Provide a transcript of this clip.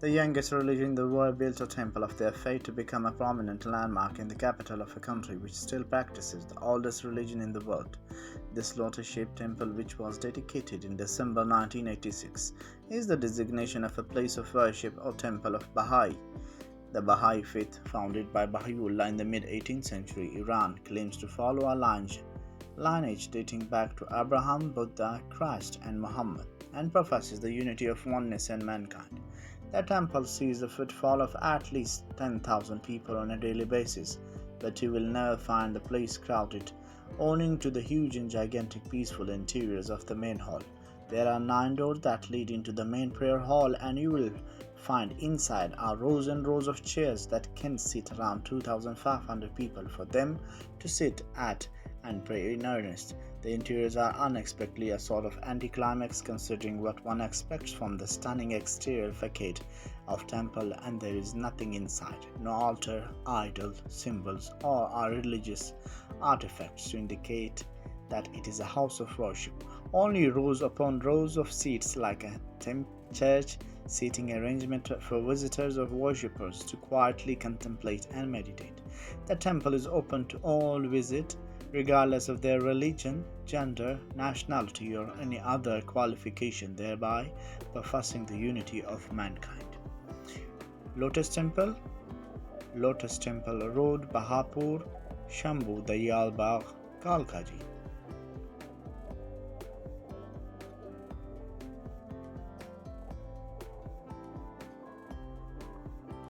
The youngest religion in the world built a temple of their faith to become a prominent landmark in the capital of a country which still practices the oldest religion in the world. This lotus-shaped temple, which was dedicated in December 1986, is the designation of a place of worship or temple of Baha'i. The Bahá'í Faith, founded by Bahá'u'lláh in the mid-18th century Iran, claims to follow a lineage dating back to Abraham, Buddha, Christ, and Mohammed, and professes the unity of oneness and mankind. The temple sees the footfall of at least 10,000 people on a daily basis, but you will never find the place crowded, owing to the huge and gigantic peaceful interiors of the main hall. There are 9 doors that lead into the main prayer hall, and you will find inside are rows and rows of chairs that can seat around 2,500 people for them to sit at and pray in earnest. The interiors are unexpectedly a sort of anticlimax considering what one expects from the stunning exterior facade of temple, and there is nothing inside, no altar, idol, symbols, or religious artifacts to indicate that it is a house of worship. Only rows upon rows of seats like a church seating arrangement for visitors or worshippers to quietly contemplate and meditate. The temple is open to all visit, regardless of their religion, gender, nationality, or any other qualification, thereby professing the unity of mankind. Lotus Temple, Lotus Temple Road, Bahapur, Shambhu Dayal Bagh, Kalkaji.